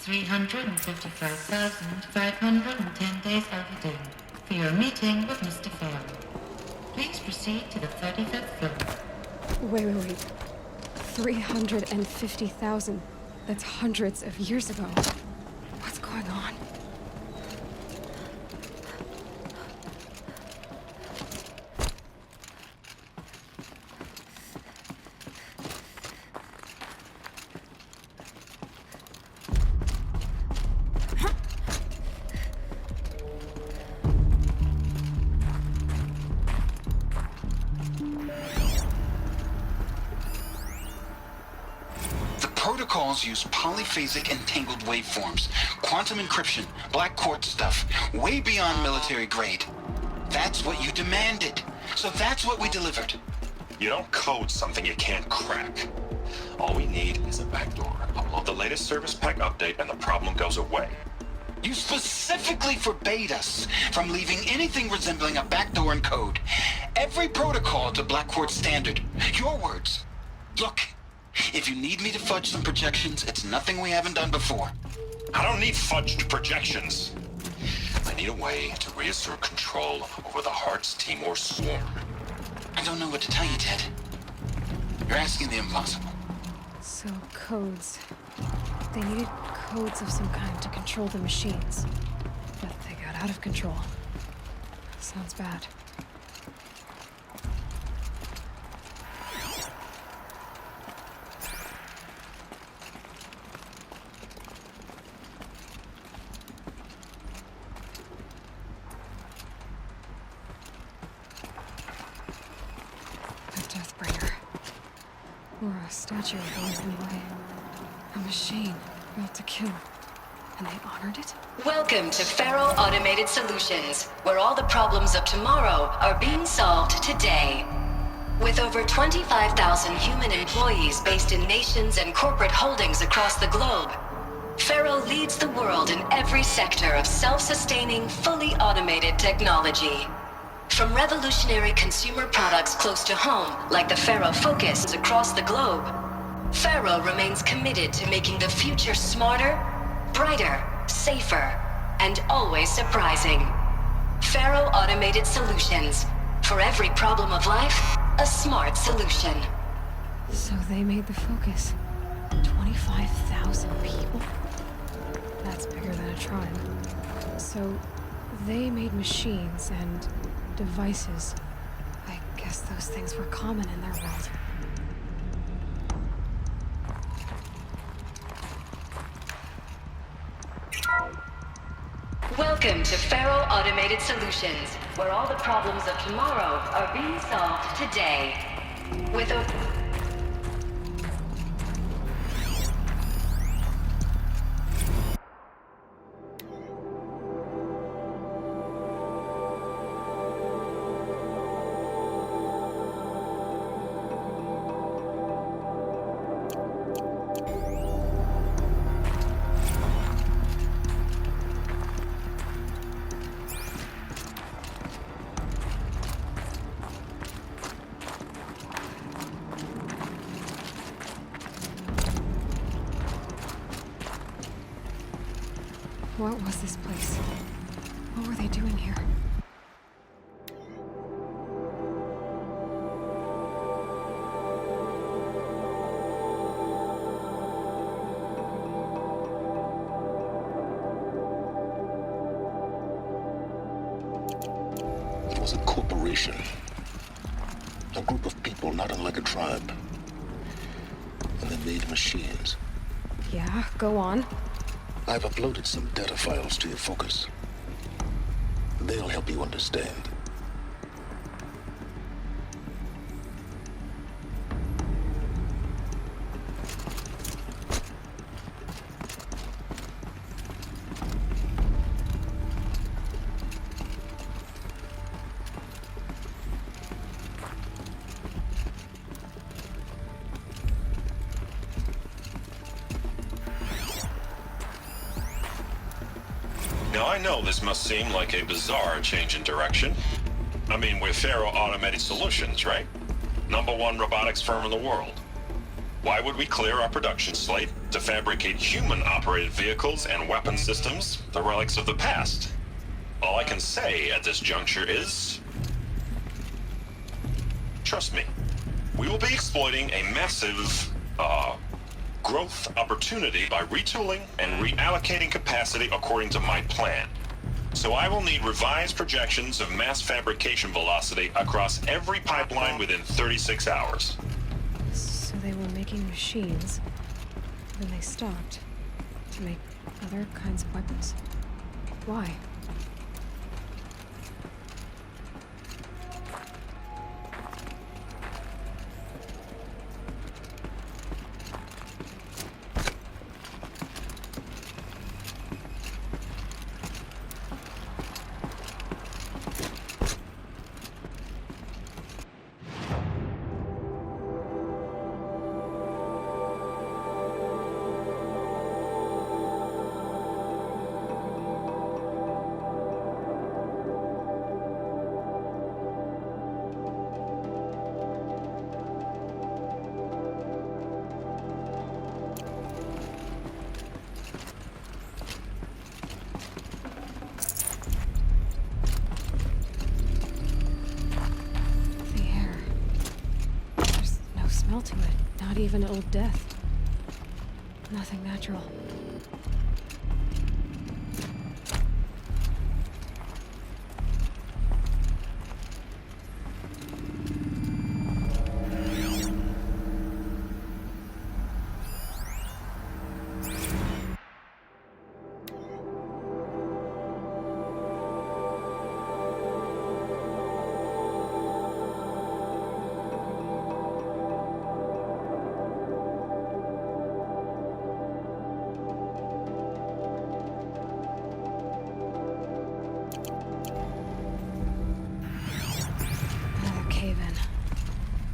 355,510 days overdue for your meeting with Mr. Fair. Please proceed to the 35th floor. Wait. 350,000. That's hundreds of years ago. What's going on? Protocols use polyphasic entangled waveforms, quantum encryption, black quartz stuff, way beyond military grade. That's what you demanded, so that's what we delivered. You don't code something you can't crack. All we need is a backdoor. Upload the latest service pack update and the problem goes away. You specifically forbade us from leaving anything resembling a backdoor in code. Every protocol to black quartz standard. Your words. Look. If you need me to fudge some projections, it's nothing we haven't done before. I don't need fudged projections. I need a way to reassert control over the Hearts Timor swarm. I don't know what to tell you, Ted. You're asking the impossible. So, codes. They needed codes of some kind to control the machines. But they got out of control. Sounds bad. Or a statue of one anyway. A machine built to kill. And they honored it? Welcome to Faro Automated Solutions, where all the problems of tomorrow are being solved today. With over 25,000 human employees based in nations and corporate holdings across the globe, Faro leads the world in every sector of self-sustaining, fully automated technology. From revolutionary consumer products close to home, like the Faro Focus across the globe, Faro remains committed to making the future smarter, brighter, safer, and always surprising. Faro Automated Solutions. For every problem of life, a smart solution. So they made the Focus. 25,000 people? That's bigger than a tribe. So they made machines and devices. I guess those things were common in their world. Welcome to Faro Automated Solutions, where all the problems of tomorrow are being solved today. With a... What was this place? What were they doing here? It was a corporation. A group of people not unlike a tribe. And they made machines. Yeah, go on. I've uploaded some data files to your Focus. They'll help you understand. Now I know this must seem like a bizarre change in direction. I mean, we're Faro Automated Solutions, right? #1 robotics firm in the world. Why would we clear our production slate to fabricate human-operated vehicles and weapon systems, the relics of the past? All I can say at this juncture is... trust me. We will be exploiting a massive, growth opportunity by retooling and reallocating capacity according to my plan. So I will need revised projections of mass fabrication velocity across every pipeline within 36 hours. So they were making machines, then they stopped to make other kinds of weapons? Why? To it. Not even old death. Nothing natural.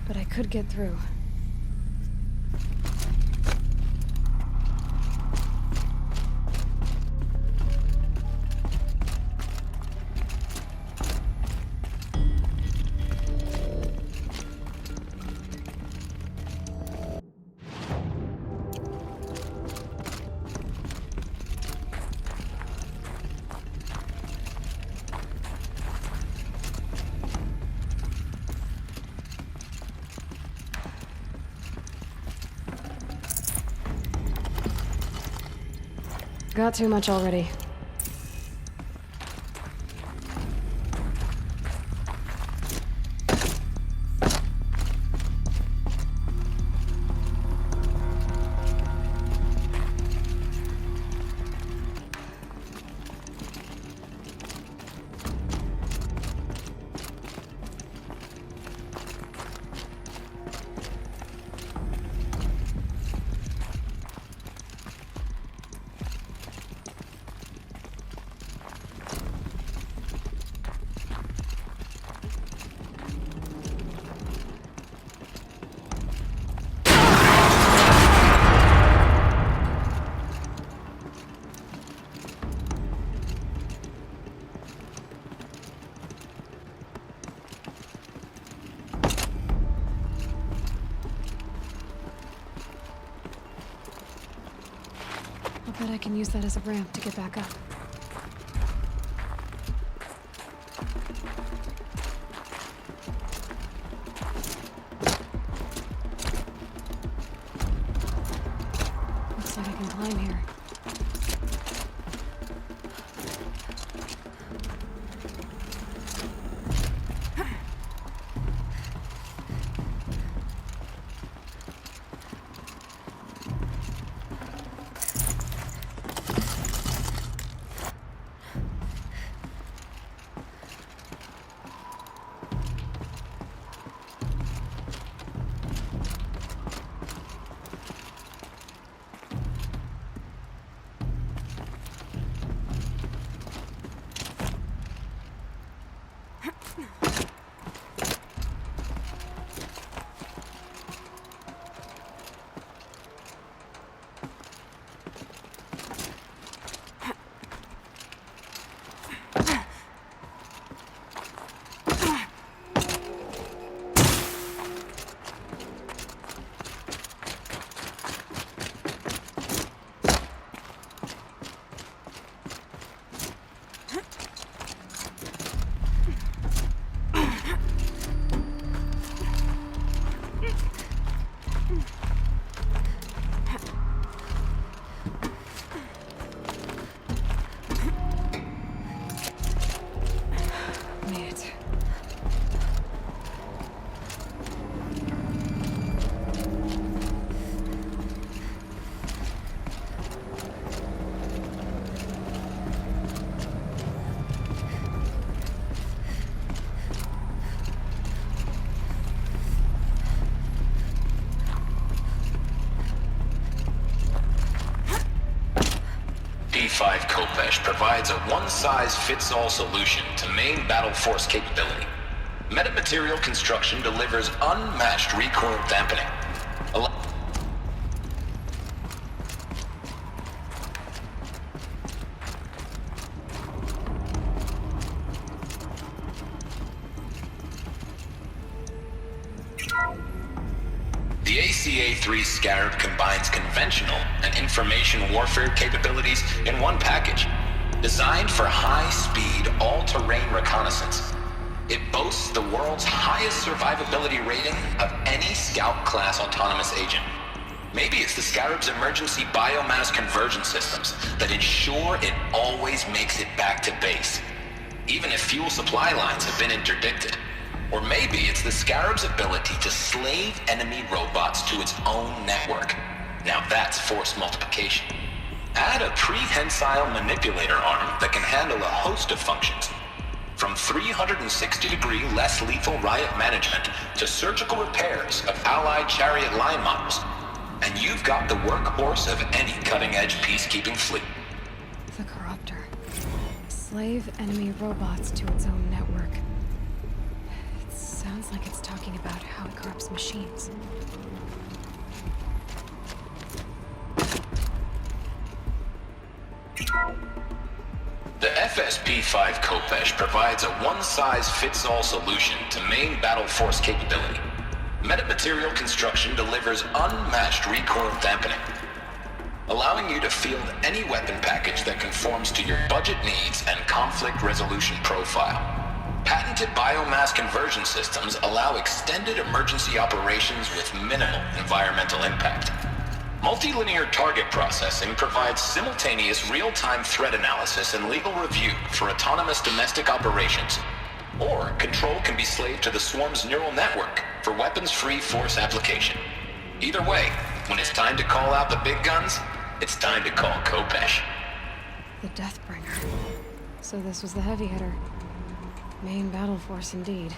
But I could get through. Got too much already. I'll bet I can use that as a ramp to get back up. Looks like I can climb here. P5 Kopesh provides a one-size-fits-all solution to main battle force capability. Metamaterial construction delivers unmatched recoil dampening. The ACA-3 Scarab combines conventional and information warfare capabilities in one package. Designed for high-speed, all-terrain reconnaissance, it boasts the world's highest survivability rating of any Scout-class autonomous agent. Maybe it's the Scarab's emergency biomass conversion systems that ensure it always makes it back to base, even if fuel supply lines have been interdicted. Or maybe it's the Scarab's ability to slave enemy robots to its own network. Now that's force multiplication. Add a prehensile manipulator arm that can handle a host of functions, from 360-degree less lethal riot management to surgical repairs of Allied chariot line models, and you've got the workhorse of any cutting-edge peacekeeping fleet. The Corruptor. Slave enemy robots to its own network. Sounds like it's talking about how it corrupts machines. The FSP-5 Kopesh provides a one-size-fits-all solution to main battle force capability. Metamaterial construction delivers unmatched recoil dampening, allowing you to field any weapon package that conforms to your budget needs and conflict resolution profile. Patented biomass conversion systems allow extended emergency operations with minimal environmental impact. Multilinear target processing provides simultaneous real-time threat analysis and legal review for autonomous domestic operations. Or control can be slaved to the swarm's neural network for weapons-free force application. Either way, when it's time to call out the big guns, it's time to call Kopesh. The Deathbringer. So this was the heavy hitter. Main battle force indeed.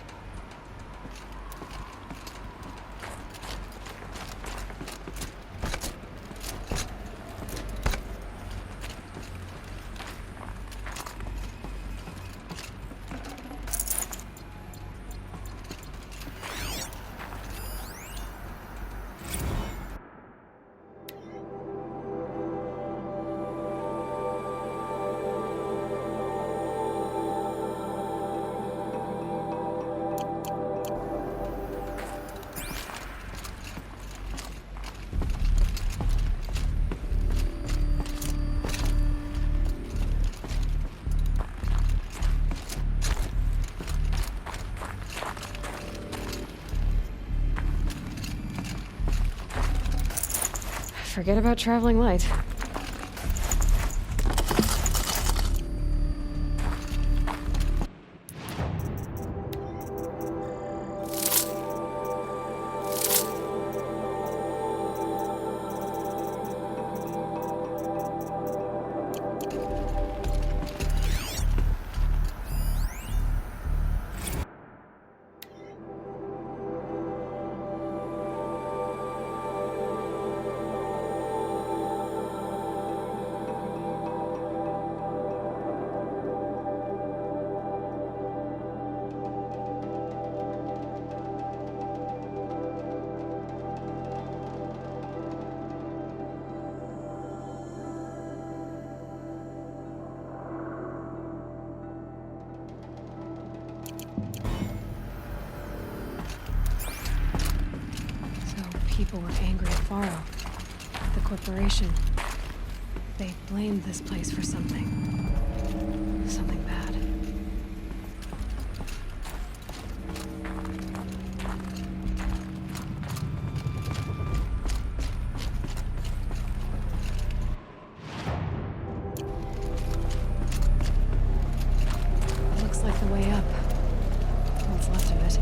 Forget about traveling light. People were angry at Faro, the corporation. They blamed this place for something. Something bad. It looks like the way up. What's left of it.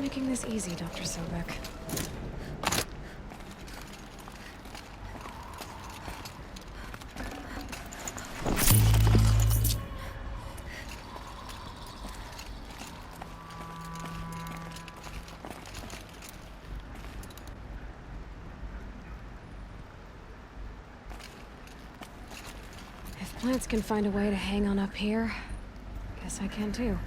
making this easy, Dr. Sobek. If plants can find a way to hang on up here, guess I can too.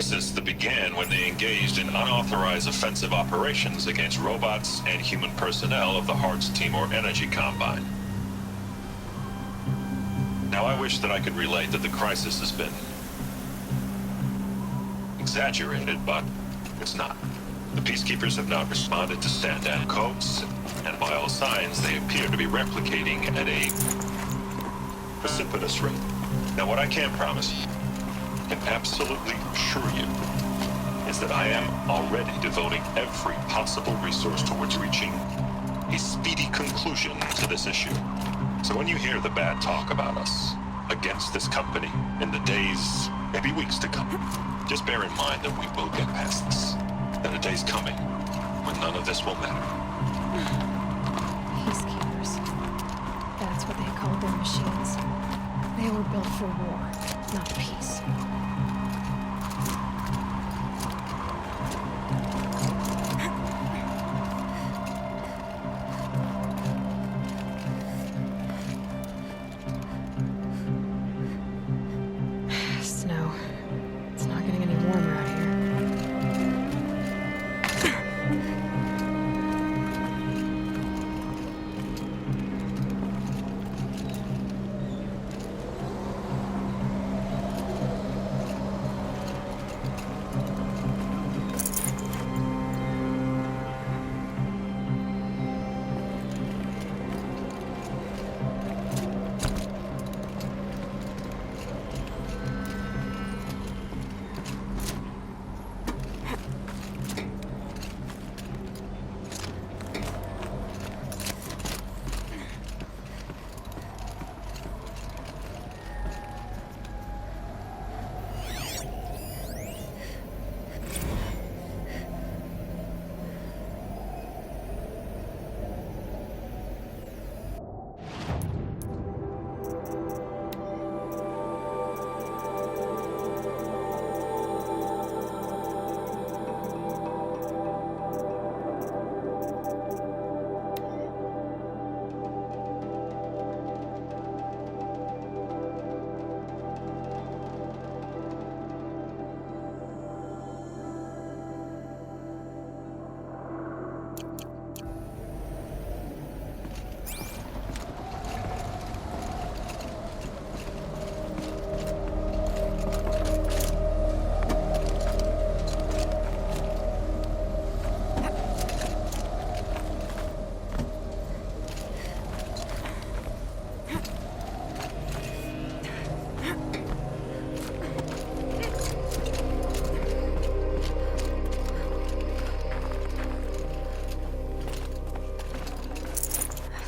Crisis that began when they engaged in unauthorized offensive operations against robots and human personnel of the Hearts Timor Energy Combine. Now I wish that I could relate that the crisis has been exaggerated, but it's not. The Peacekeepers have not responded to stand-down codes, and by all signs they appear to be replicating at a precipitous rate. Now what I can promise you, can absolutely assure you, is that I am already devoting every possible resource towards reaching a speedy conclusion to this issue. So when you hear the bad talk about us against this company in the days, maybe weeks to come, just bear in mind that we will get past this. That a day's coming when none of this will matter. Peacekeepers. That's what they called their machines. They were built for war, not peace. Snow. It's not getting any warmer out here.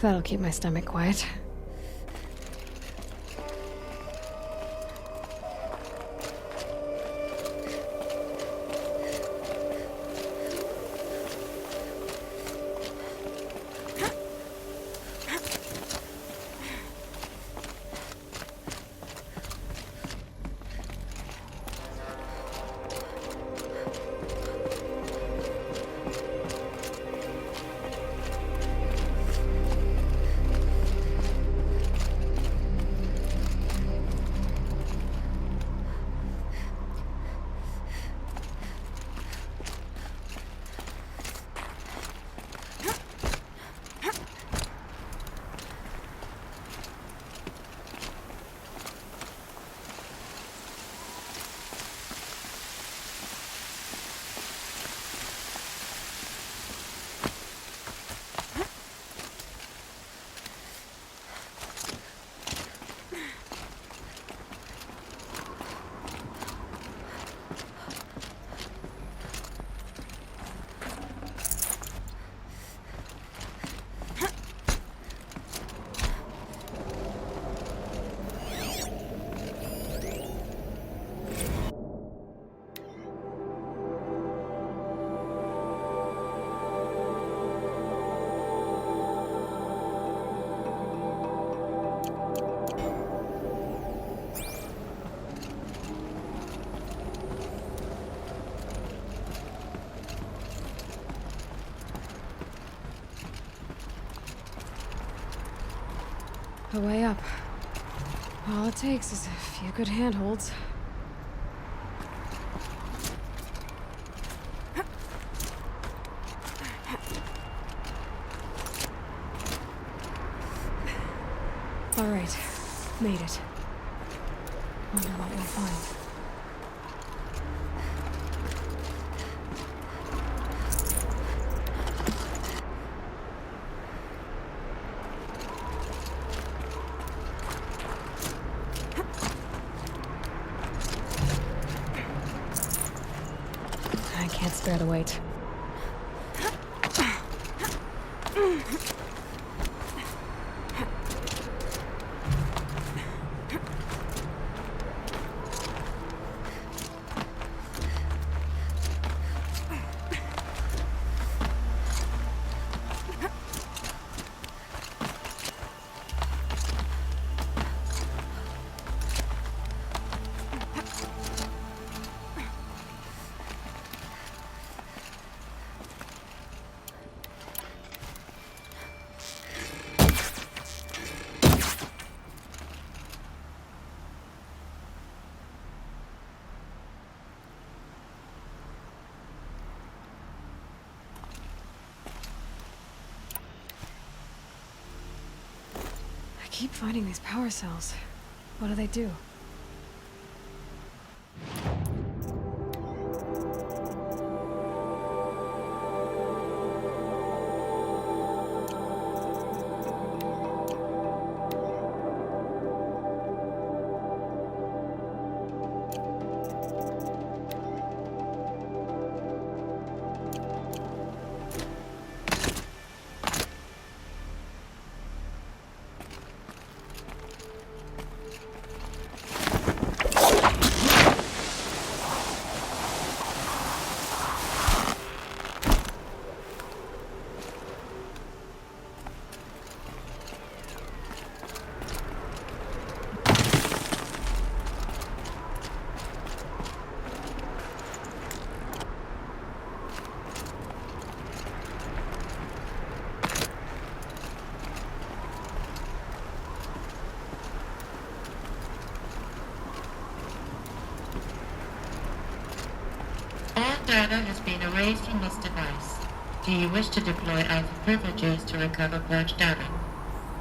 That'll keep my stomach quiet. The way up. All it takes is a few good handholds. All right, made it. Wonder what we'll find. I can't spare the weight. I keep finding these power cells. What do they do? Data has been erased from this device. Do you wish to deploy alpha privileges to recover purged data?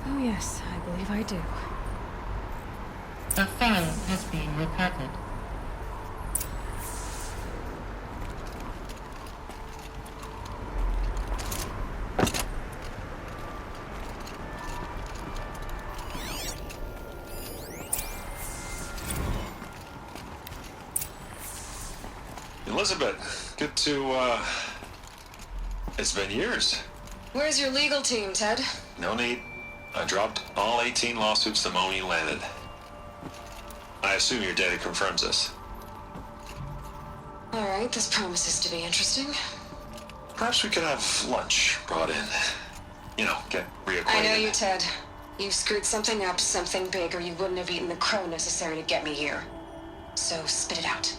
Oh yes, I believe I do. A file has been recovered. Elizabeth, good to, it's been years. Where's your legal team, Ted? No need. I dropped all 18 lawsuits the moment you landed. I assume your data confirms this. All right, this promises to be interesting. Perhaps we could have lunch brought in. You know, get reacquainted. I know you, Ted. You screwed something up, something big, or you wouldn't have eaten the crow necessary to get me here. So spit it out.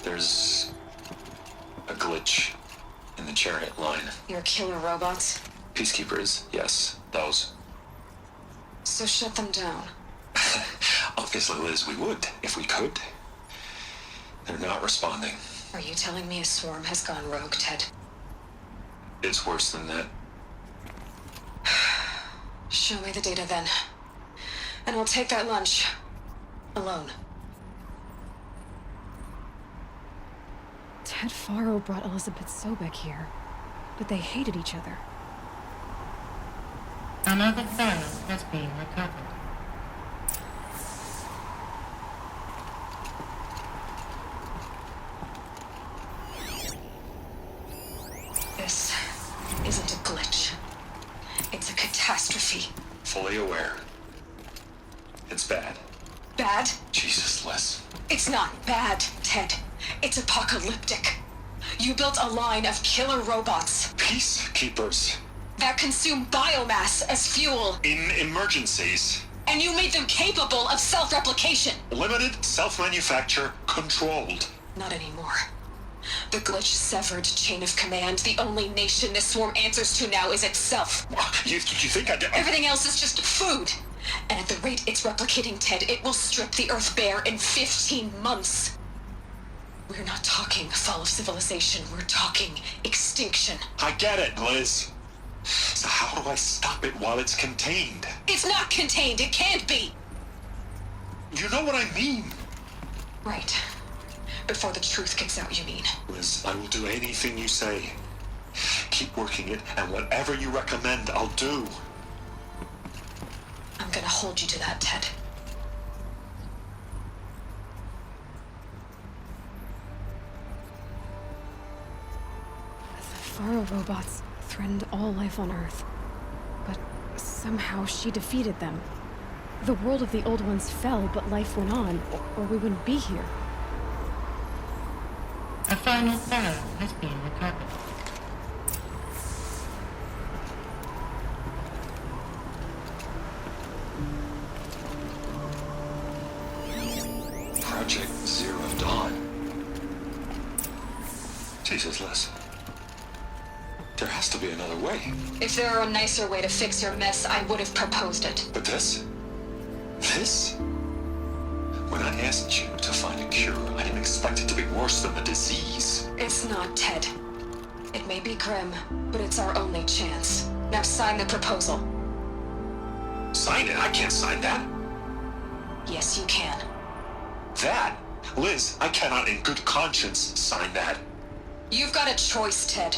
There's a glitch in the chariot line. Your killer robots? Peacekeepers, yes, those. So shut them down. Obviously, Liz, we would, if we could. They're not responding. Are you telling me a swarm has gone rogue, Ted? It's worse than that. Show me the data then. And I'll take that lunch. Alone. Ted Faro brought Elizabeth Sobek here, but they hated each other. Another file has been recovered. This isn't a glitch. It's a catastrophe. Fully aware. It's bad. Bad? Jesus, Liz. It's not bad, Ted. It's apocalyptic. You built a line of killer robots Peacekeepers. that consume biomass as fuel, In emergencies. and you made them capable of self-replication. Limited, self-manufacture, controlled. Not anymore. The glitch severed chain of command. The only nation this swarm answers to now is itself. You think I did? Everything else is just food. And at the rate it's replicating, Ted, it will strip the Earth bare in 15 months. We're not talking fall of civilization. We're talking extinction. I get it, Liz. So how do I stop it while it's contained? It's not contained. It can't be. You know what I mean. Right. Before the truth gets out, you mean? Liz, I will do anything you say. Keep working it, and whatever you recommend, I'll do. I'm gonna hold you to that, Ted. The Faro robots threatened all life on Earth. But somehow she defeated them. The world of the old ones fell, but life went on, or we wouldn't be here. A final Pharaoh has been recovered. Project Zero Dawn. Jesus, Liz. There has to be another way. If there were a nicer way to fix your mess, I would have proposed it. But this? This? When I asked you to find a cure, I didn't expect it to be worse than the disease. It's not, Ted. It may be grim, but it's our only chance. Now sign the proposal. Sign it? I can't sign that. Yes, you can. That? Liz, I cannot in good conscience sign that. You've got a choice, Ted.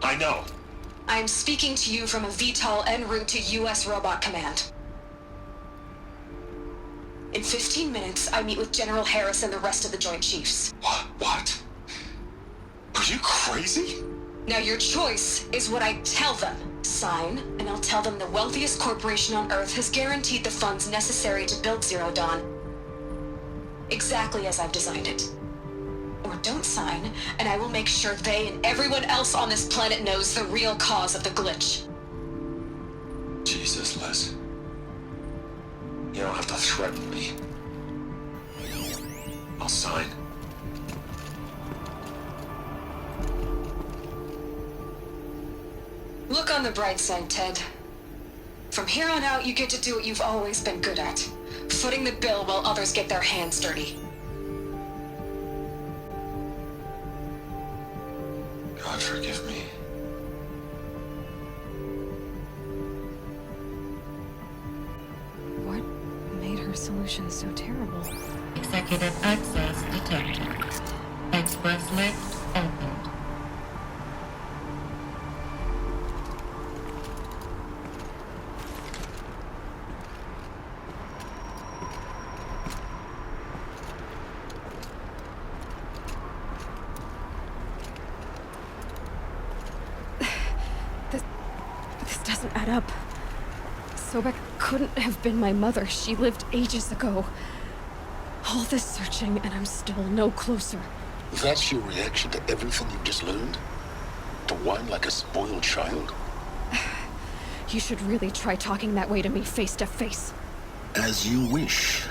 I know. I am speaking to you from a VTOL en route to U.S. Robot Command. In 15 minutes, I meet with General Harris and the rest of the Joint Chiefs. What? Are you crazy? Now your choice is what I tell them. Sign, and I'll tell them the wealthiest corporation on Earth has guaranteed the funds necessary to build Zero Dawn. Exactly as I've designed it. Or don't sign, and I will make sure they and everyone else on this planet knows the real cause of the glitch. Jesus, Liz. You don't have to threaten me. I'll sign. Look on the bright side, Ted. From here on out, you get to do what you've always been good at. Footing the bill while others get their hands dirty. God forgive me. What made her solution so terrible? Executive access detected. Express lift opened. This doesn't add up. Sobek couldn't have been my mother. She lived ages ago. All this searching, and I'm still no closer. That's your reaction to everything you've just learned? To whine like a spoiled child? You should really try talking that way to me face to face. As you wish.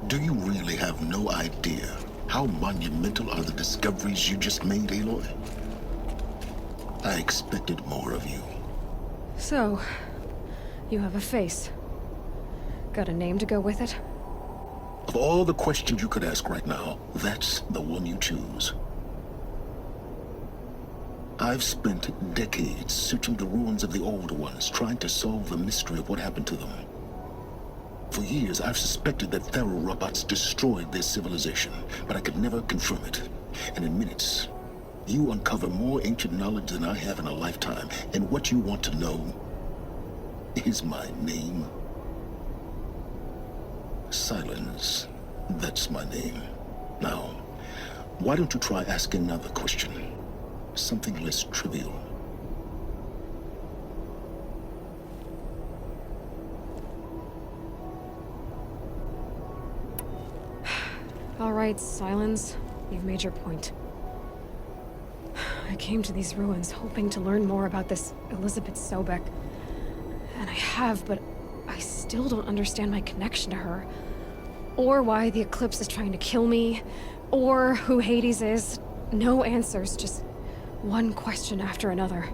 Do you really have no idea how monumental are the discoveries you just made, Aloy? I expected more of you. So, you have a face. Got a name to go with it? Of all the questions you could ask right now, that's the one you choose. I've spent decades searching the ruins of the older ones, trying to solve the mystery of what happened to them. For years, I've suspected that Faro robots destroyed their civilization, but I could never confirm it. And in minutes, you uncover more ancient knowledge than I have in a lifetime, and what you want to know is my name. Sylens. That's my name. Now, why don't you try asking another question? Something less trivial. All right, Sylens. You've made your point. I came to these ruins hoping to learn more about this Elizabeth Sobek. And I have, but I still don't understand my connection to her. Or why the Eclipse is trying to kill me, or who Hades is. No answers, just one question after another.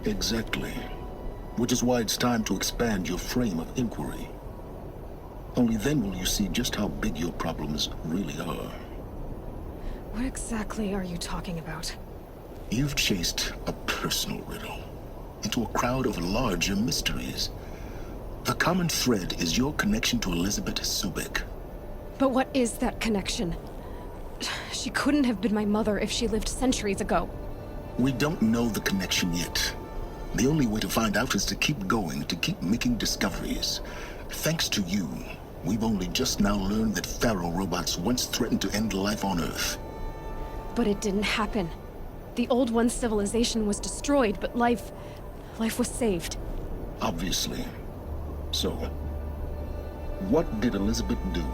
Exactly. Which is why it's time to expand your frame of inquiry. Only then will you see just how big your problems really are. What exactly are you talking about? You've chased a personal riddle into a crowd of larger mysteries. The common thread is your connection to Elizabeth Sobek. But what is that connection? She couldn't have been my mother if she lived centuries ago. We don't know the connection yet. The only way to find out is to keep going, to keep making discoveries. Thanks to you, we've only just now learned that Pharaoh robots once threatened to end life on Earth. But it didn't happen. The Old One's civilization was destroyed, but life was saved. Obviously. So, what did Elizabeth do?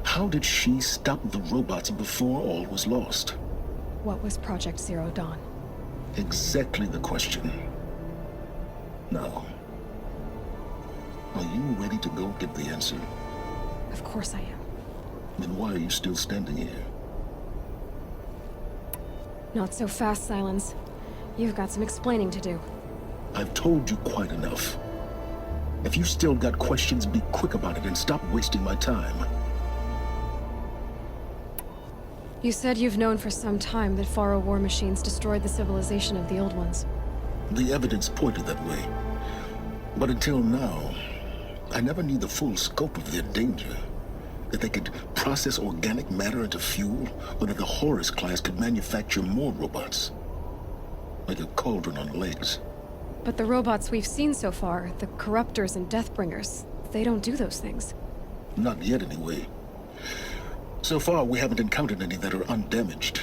How did she stop the robots before all was lost? What was Project Zero Dawn? Exactly the question. Now, are you ready to go get the answer? Of course I am. Then why are you still standing here? Not so fast, Sylens. You've got some explaining to do. I've told you quite enough. If you've still got questions, be quick about it and stop wasting my time. You said you've known for some time that Pharaoh war machines destroyed the civilization of the Old Ones. The evidence pointed that way. But until now, I never knew the full scope of their danger. That they could process organic matter into fuel, or that the Horus class could manufacture more robots. Like a cauldron on legs. But the robots we've seen so far, the Corruptors and Deathbringers, they don't do those things. Not yet, anyway. So far, we haven't encountered any that are undamaged.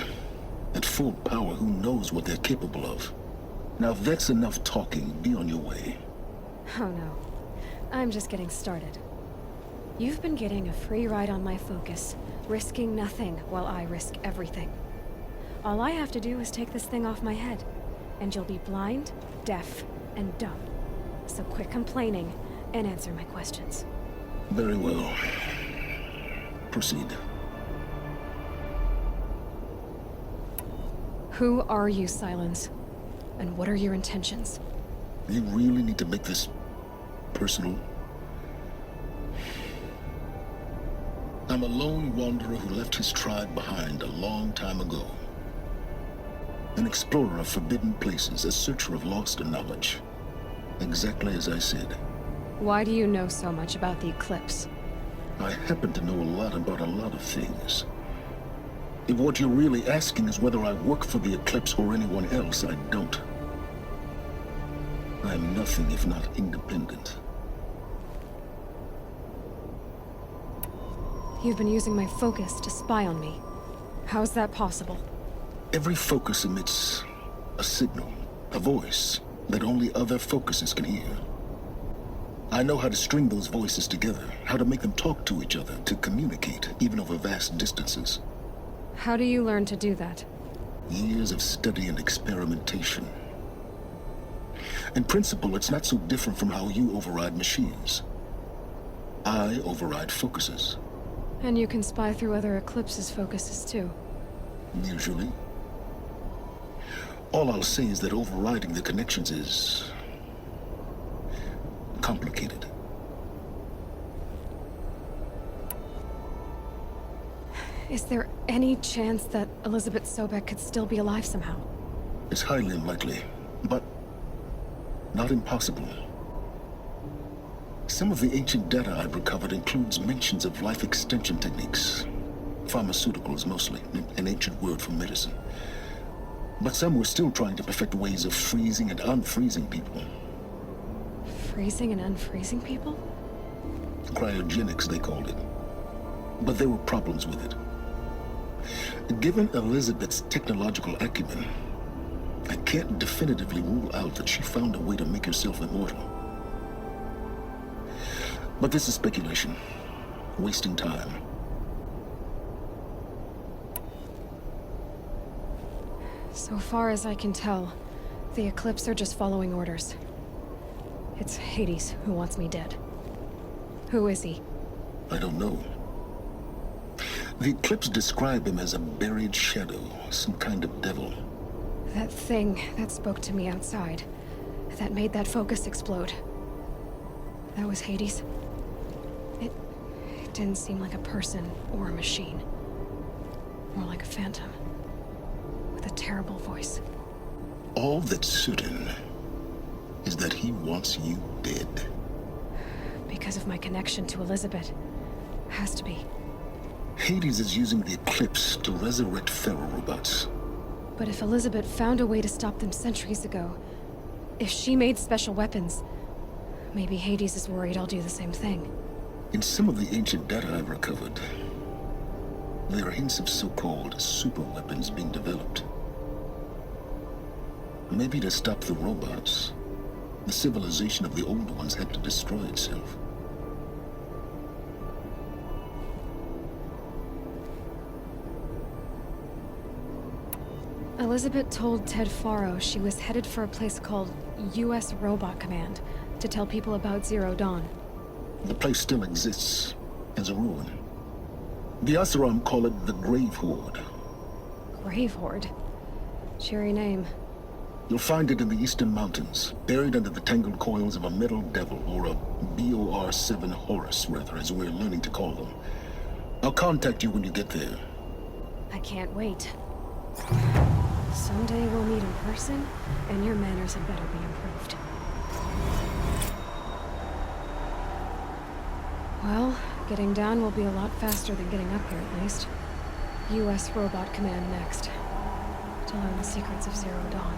At full power, who knows what they're capable of? Now, if that's enough talking, be on your way. Oh no. I'm just getting started. You've been getting a free ride on my focus, risking nothing while I risk everything. All I have to do is take this thing off my head, and you'll be blind, deaf, and dumb. So quit complaining and answer my questions. Very well. Proceed. Who are you, Sylens? And what are your intentions? You really need to make this personal? I'm a lone wanderer who left his tribe behind a long time ago. An explorer of forbidden places, a searcher of lost knowledge. Exactly as I said. Why do you know so much about the Eclipse? I happen to know a lot about a lot of things. If what you're really asking is whether I work for the Eclipse or anyone else, I don't. I'm nothing if not independent. You've been using my focus to spy on me. How's that possible? Every focus emits a signal, a voice, that only other focuses can hear. I know how to string those voices together, how to make them talk to each other, to communicate, even over vast distances. How do you learn to do that? Years of study and experimentation. In principle, it's not so different from how you override machines. I override focuses. And you can spy through other Eclipse's focuses too. Usually. All I'll say is that overriding the connections is complicated. Is there any chance that Elizabeth Sobek could still be alive somehow? It's highly unlikely, but not impossible. Some of the ancient data I've recovered includes mentions of life extension techniques. Pharmaceuticals, mostly, an ancient word for medicine. But some were still trying to perfect ways of freezing and unfreezing people. Freezing and unfreezing people? Cryogenics, they called it. But there were problems with it. Given Elizabeth's technological acumen, I can't definitively rule out that she found a way to make herself immortal. But this is speculation. Wasting time. So far as I can tell, the Eclipse are just following orders. It's Hades who wants me dead. Who is he? I don't know. The Eclipse describe him as a buried shadow, some kind of devil. That thing that spoke to me outside, that made that focus explode. That was Hades. It didn't seem like a person or a machine. More like a phantom. With a terrible voice. All that's certain is that he wants you dead. Because of my connection to Elizabeth. Has to be. Hades is using the Eclipse to resurrect feral robots. But if Elizabeth found a way to stop them centuries ago, if she made special weapons, maybe Hades is worried I'll do the same thing. In some of the ancient data I've recovered, there are hints of so-called super weapons being developed. Maybe to stop the robots, the civilization of the old ones had to destroy itself. Elizabeth told Ted Faro she was headed for a place called U.S. Robot Command to tell people about Zero Dawn. The place still exists as a ruin. The Asaram call it the Grave Horde. Grave Horde? Cheery name. You'll find it in the Eastern Mountains, buried under the tangled coils of a metal devil, or a BOR-7 Horus, rather, as we're learning to call them. I'll contact you when you get there. I can't wait. Someday we'll meet in person, and your manners had better be improved. Well, getting down will be a lot faster than getting up here, at least. U.S. Robot Command next. To learn the secrets of Zero Dawn.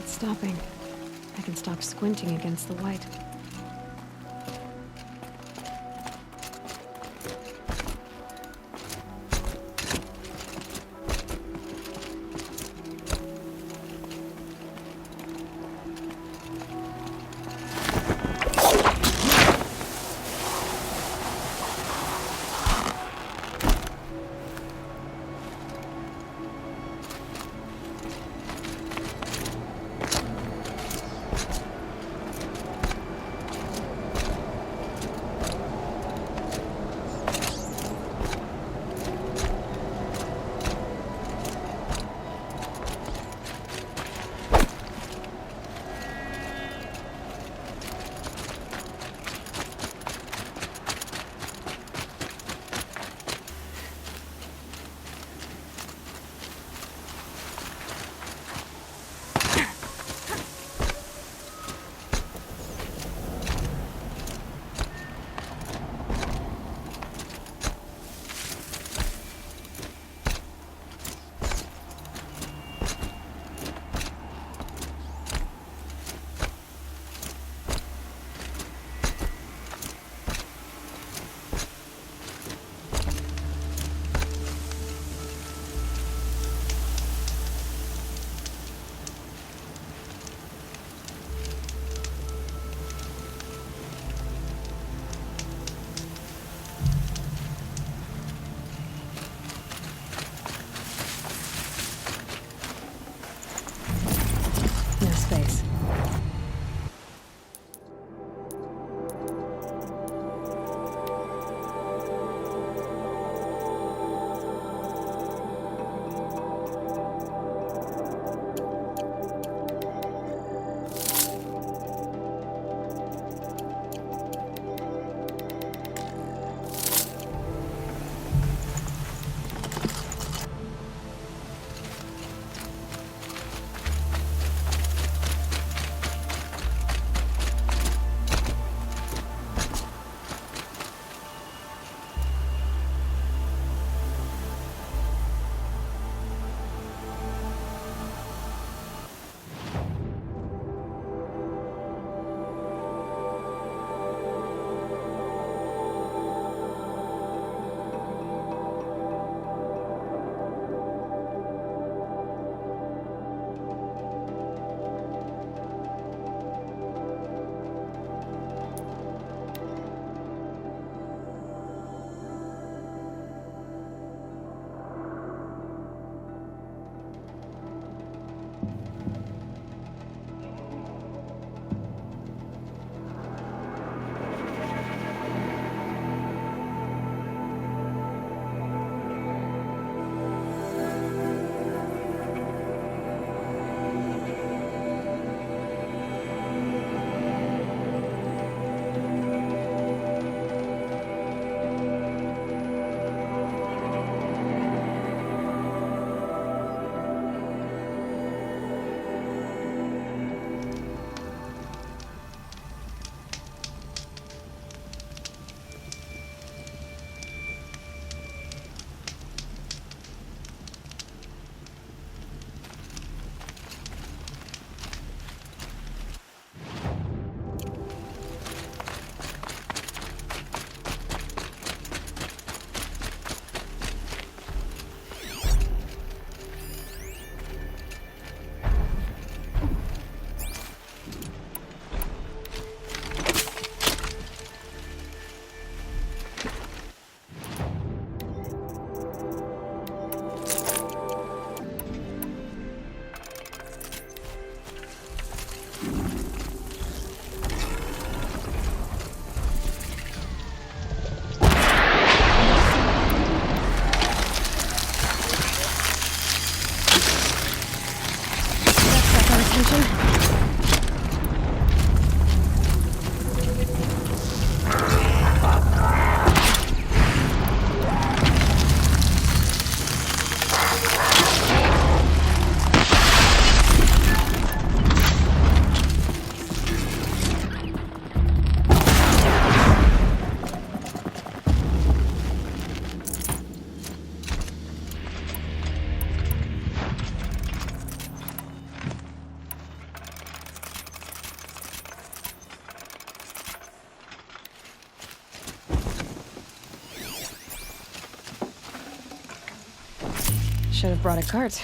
Stopping. I can stop squinting against the white. should have brought a cart.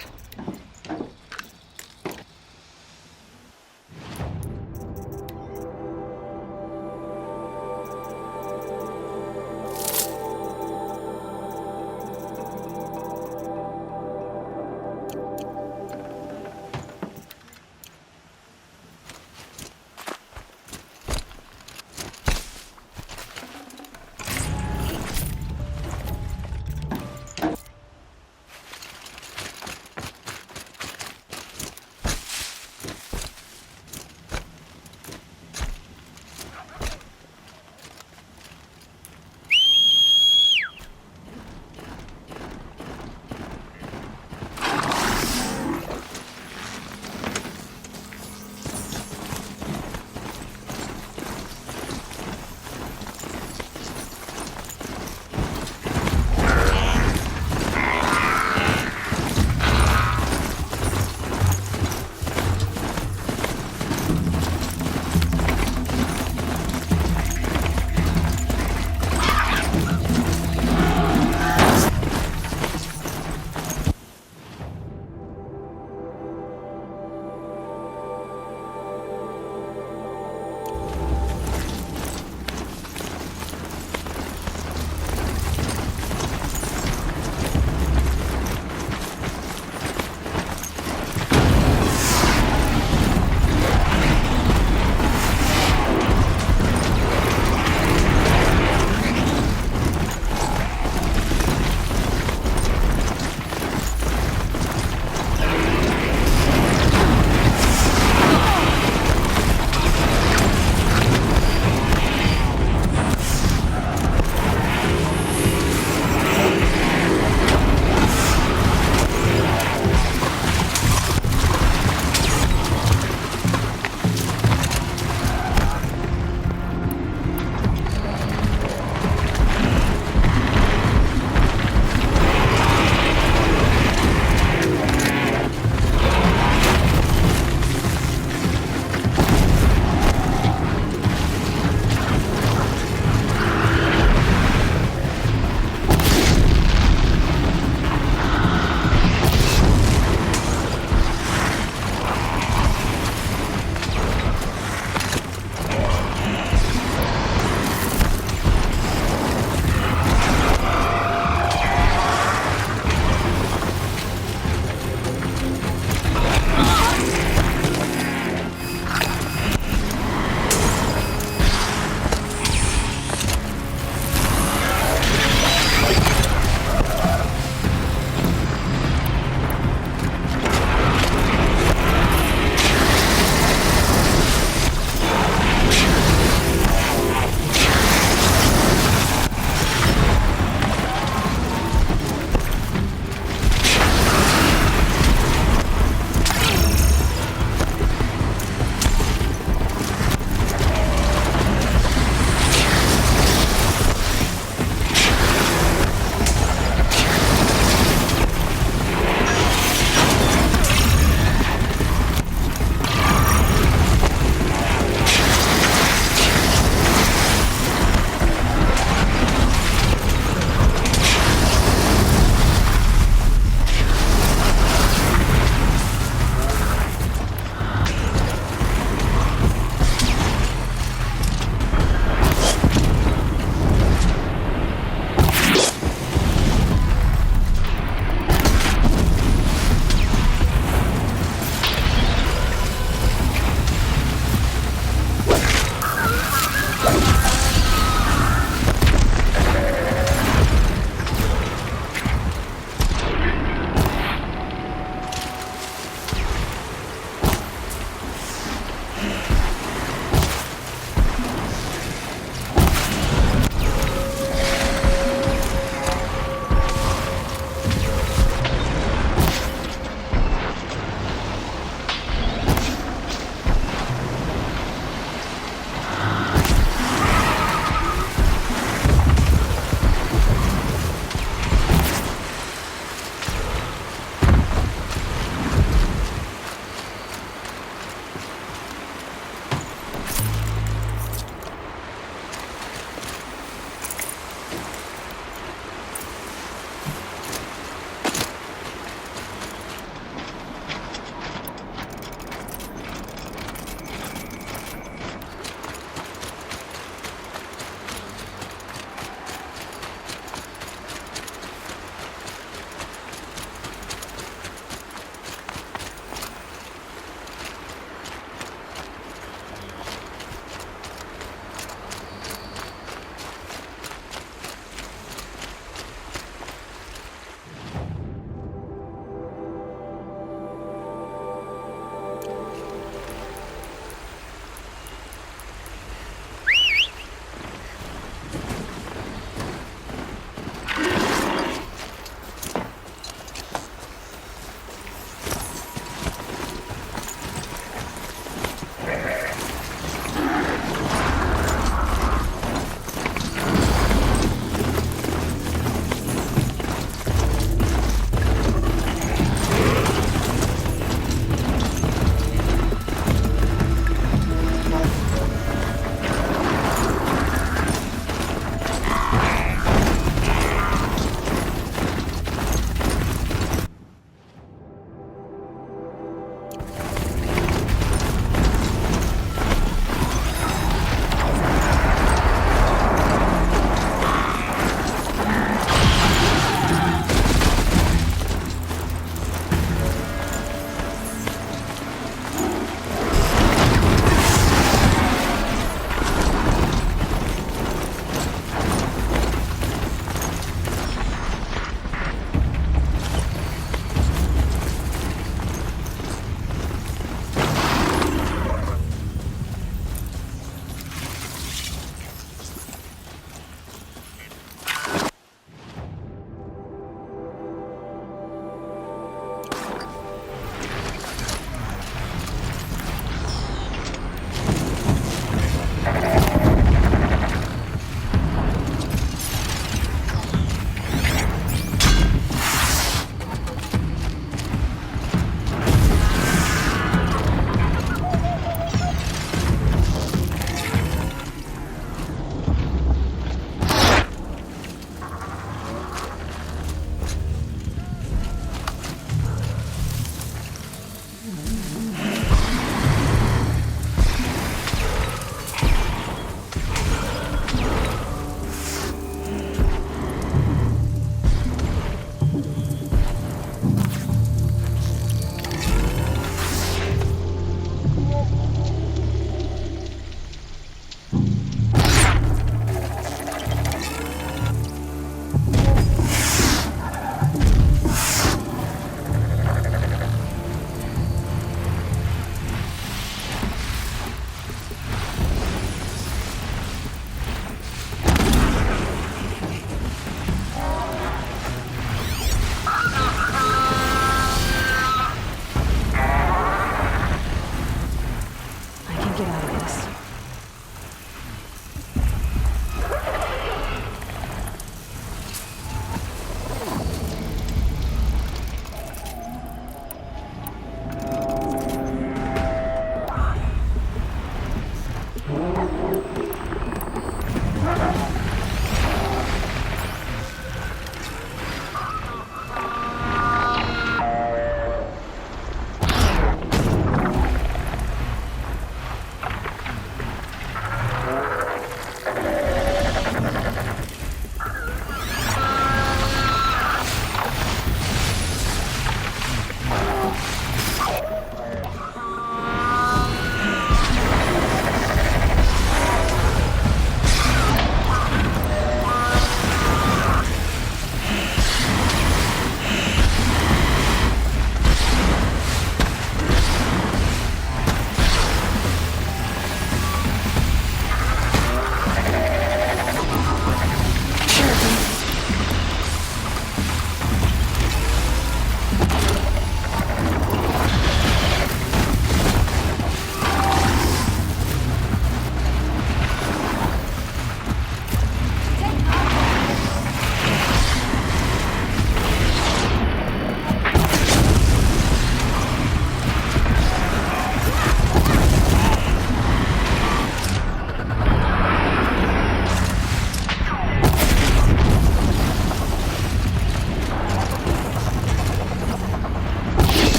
get out of this.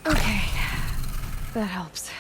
Okay, that helps.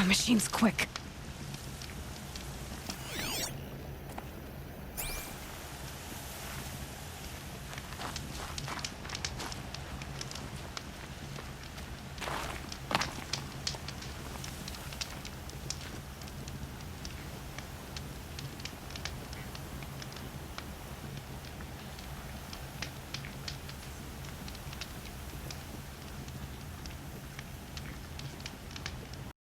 Machine's quick.